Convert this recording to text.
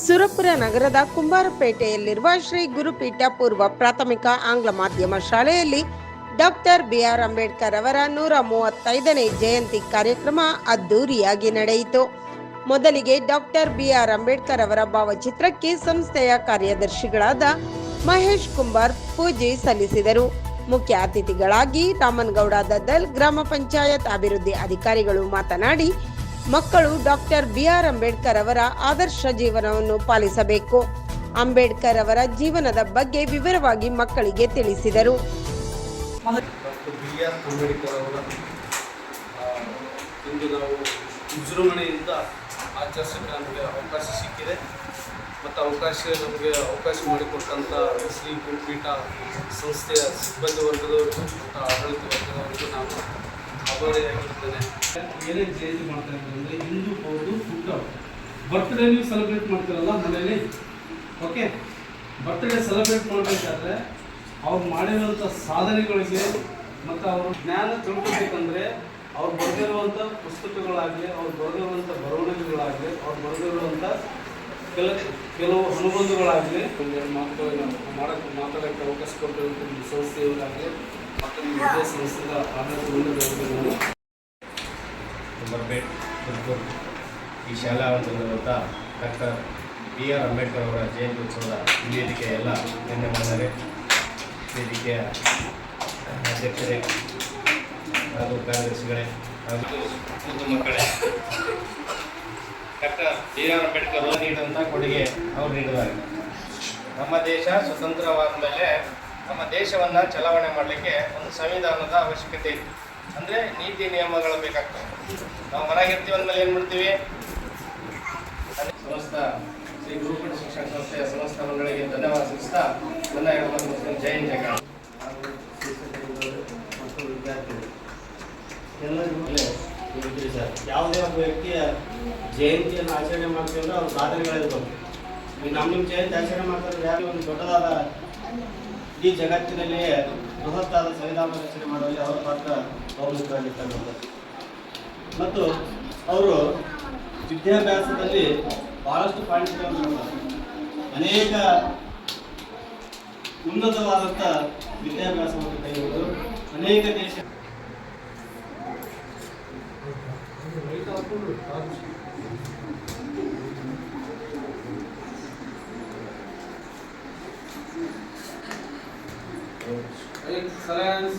ಸುರಪುರ ನಗರದ ಕುಂಬಾರಪೇಟೆಯಲ್ಲಿರುವ ಶ್ರೀ ಗುರುಪೀಠ ಪೂರ್ವ ಪ್ರಾಥಮಿಕ ಆಂಗ್ಲ ಮಾಧ್ಯಮ ಶಾಲೆಯಲ್ಲಿ ಡಾಕ್ಟರ್ ಬಿಆರ್ ಅಂಬೇಡ್ಕರ್ ಅವರ 135ನೇ ಜಯಂತಿ ಕಾರ್ಯಕ್ರಮ ಅದ್ದೂರಿಯಾಗಿ ನಡೆಯಿತು. ಮೊದಲಿಗೆ ಡಾಕ್ಟರ್ ಬಿಆರ್ ಅಂಬೇಡ್ಕರ್ ಅವರ ಭಾವಚಿತ್ರಕ್ಕೆ ಸಂಸ್ಥೆಯ ಕಾರ್ಯದರ್ಶಿಗಳಾದ ಮಹೇಶ್ ಕುಂಬಾರ್ ಪೂಜೆ ಸಲ್ಲಿಸಿದರು. ಮುಖ್ಯ ಅತಿಥಿಗಳಾಗಿ ರಾಮನಗೌಡ ದದ್ದಲ್, ಗ್ರಾಮ ಪಂಚಾಯತ್ ಅಭಿವೃದ್ಧಿ ಅಧಿಕಾರಿಗಳು ಮಾತನಾಡಿ, ಮಕ್ಕಳು ಡಾಕ್ಟರ್ ಬಿಆರ್ ಅಂಬೇಡ್ಕರ್ ಅವರ ಆದರ್ಶ ಜೀವನವನ್ನು ಪಾಲಿಸಬೇಕು. ಅಂಬೇಡ್ಕರ್ ಅವರ ಜೀವನದ ಬಗ್ಗೆ ವಿವರವಾಗಿ ಮಕ್ಕಳಿಗೆ ತಿಳಿಸಿದರು. ಇಂದು ನಾವು ವಿಜೃಂಭಣೆಯಿಂದ ಆಚರಿಸಕ್ಕೆ ನಮಗೆ ಅವಕಾಶ ಸಿಕ್ಕಿದೆ ಮತ್ತು ಅವಕಾಶ ಮಾಡಿಕೊಟ್ಟಂಥ ಶ್ರೀ ಗುರುಪೀಠ ಸಂಸ್ಥೆಯ ಸಿಬ್ಬಂದಿ ವರ್ಗದವರಿಗೂ ಮತ್ತು ಆಡಳಿತ ವರ್ಗದವರಿಗೂ ನಾನು ಆಭಾರಿಯಾಗಿರ್ತೇನೆ. ಏನೇ ಜಯಂತಿ ಮಾಡ್ತಾರೆ ಅಂತಂದರೆ ಹಿಂದೂ ಹೌದು ಹುಟ್ಟು ಬರ್ತ್ಡೇ ನೀವು ಸೆಲೆಬ್ರೇಟ್ ಮಾಡ್ತೀರಲ್ಲ ಮನೆಯಲ್ಲಿ, ಓಕೆ, ಬರ್ತ್ಡೇ ಸೆಲೆಬ್ರೇಟ್ ಮಾಡಬೇಕಾದ್ರೆ ಅವ್ರು ಮಾಡಿರುವಂಥ ಸಾಧನೆಗಳಿಗೆ ಮತ್ತು ಅವರು ಜ್ಞಾನ ತಿಳ್ಕೊಬೇಕಂದ್ರೆ ಅವ್ರು ಬರೆದಿರುವಂಥ ಪುಸ್ತಕಗಳಾಗಲಿ, ಅವ್ರು ಬರೆದಿರುವಂಥ ಬರವಣಿಗೆಗಳಾಗಲಿ, ಅವ್ರು ಬರೆದಿರುವಂಥ ಕೆಲವು ಅನುಬಂಧಗಳಾಗಲಿ ಒಂದೆರಡು ಮಾತಾಡೋಕ್ಕೆ ಅವಕಾಶ ಕೊಟ್ಟಿರುವಂಥ ಸಂಸ್ಥೆಯವರಾಗಲಿ ಮತ್ತು ವಿದ್ಯಾ ಸಂಸ್ಥೆಯ ಆಡಳಿತ ಈ ಶಾಲಾ ಆವರಣದಲ್ಲಿರುವಂಥ ಡಾಕ್ಟರ್ ಬಿಆರ್ ಅಂಬೇಡ್ಕರ್ ಅವರ ಜಯಂತಿ ಉತ್ಸವದ ವೇದಿಕೆ ಎಲ್ಲ ಗಣ್ಯಮಾನ್ಯರೇ, ವೇದಿಕೆಯ ಅಧ್ಯಕ್ಷರೇ ಹಾಗೂ ಕಾರ್ಯದರ್ಶಿಗಳೇ ಹಾಗೂ ಮಕ್ಕಳೇ, ಡಾಕ್ಟರ್ ಬಿಆರ್ ಅಂಬೇಡ್ಕರ್ ಅವರು ನೀಡಿದಂಥ ಕೊಡುಗೆ ಅವರು ನೀಡಿದ್ದಾರೆ. ನಮ್ಮ ದೇಶ ಸ್ವತಂತ್ರವಾದ ಮೇಲೆ ನಮ್ಮ ದೇಶವನ್ನು ಚಲಾವಣೆ ಮಾಡಲಿಕ್ಕೆ ಒಂದು ಸಂವಿಧಾನದ ಅವಶ್ಯಕತೆ ಇತ್ತು. ಅಂದರೆ ನೀತಿ ನಿಯಮಗಳು ಬೇಕಾಗ್ತವೆ. ನಾವು ಮನೆಯಾಗಿರ್ತೀವಿ ಅಂದಮೇಲೆ ಏನು ಮಾಡ್ತೀವಿ? ಸಮಸ್ತ ಶ್ರೀ ಗುರುಪೀಠ ಶಿಕ್ಷಣ ಸಂಸ್ಥೆಯ ಸಮಸ್ತ ಮಂಡಳಿಗೆ ಧನ್ಯವಾದ ಸಲ್ಲಿಸ್ತಾ ನನ್ನ 2 ಜಯಂತಿ ಮತ್ತು ವಿದ್ಯಾರ್ಥಿಗಳು ಎಲ್ಲರಿಗೂ ಯಾವುದೇ ಒಬ್ಬ ವ್ಯಕ್ತಿಯ ಜಯಂತಿಯನ್ನು ಆಚರಣೆ ಮಾಡ್ತೀವಿ ಅಂದರೆ ಅವ್ರ ಸಾಧನೆಗಳಿರ್ಬೇಕು. ಈಗ ನಿಮ್ಮ ಜಯಂತಿ ಆಚರಣೆ ಮಾಡ್ತಾರೆ, ಯಾರು ಒಂದು ದೊಡ್ಡದಾದ ಈ ಜಗತ್ತಿನಲ್ಲಿಯೇ ಬೃಹತ್ತಾದ ಸಂವಿಧಾನ ರಚನೆ ಮಾಡುವಲ್ಲಿ ಅವರ ಪಾತ್ರ ಬಹುಮುಖ್ಯವಾಗಿರ್ತಕ್ಕಂಥದ್ದು. ಮತ್ತು ಅವರು ವಿದ್ಯಾಭ್ಯಾಸದಲ್ಲಿ ಭಾಳಷ್ಟು ಪಾಂಡಿತ್ಯವನ್ನು ಅನೇಕ ಉನ್ನತವಾದಂಥ ವಿದ್ಯಾಭ್ಯಾಸವನ್ನು ಕೈಗೊಂಡು ಅನೇಕ ದೇಶ Excellence.